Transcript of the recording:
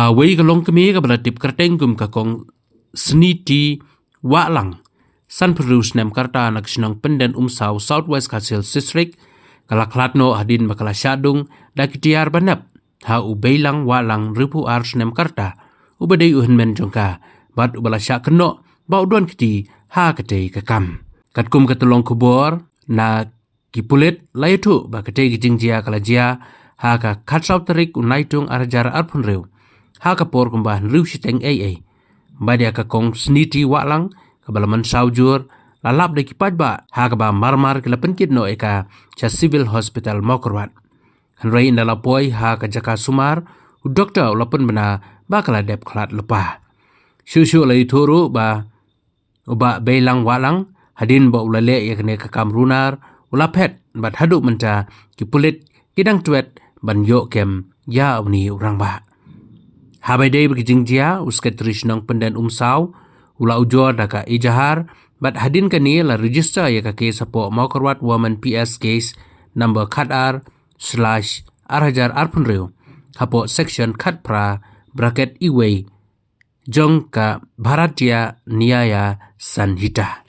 wei ka Longkmie ka belatip kerteng kum ka kong sniti walang san perus nem karta nak sinang penden umsau Southwest Kasil District kala Khlad no hadin bakala syadung da tiar banap ha ubeilang walang ripu ars nem karta ubadai Hynmen jongka bat ubala syak keno ba udon kiti ha kete kakam katkum katulong kubor na ki Pulit laitu ba kete kijingjia kala jia ha ka khatsau tarik unaitung arjar arpun reu ha ka por kumbah riu siteng badia ka kong sniti walang ka balaman saujur lalap de kipaj ba ha ka ba marmar kila penkit no eka cha civil hospital mokorwat hanrei indala poi ha ka jaka sumar u doktor ulapun bena ba kala dep Khlad lepa syusyu lai turu ba uba beilang walang hadin ba ulale yakne ka kamrunar ulapet bat hadu menta ki Pulit kidang twet ban yo kem ya uni urang ba habai dei berjingjia usket trishnang penden umsau ula ujor daka ijahar bat hadin kani la register ya ka case sapo mokorwat woman PS case number khat/arhajar arpunreu hapo section khatpra bracket iwei jong ka bharatiya niyaya sanhita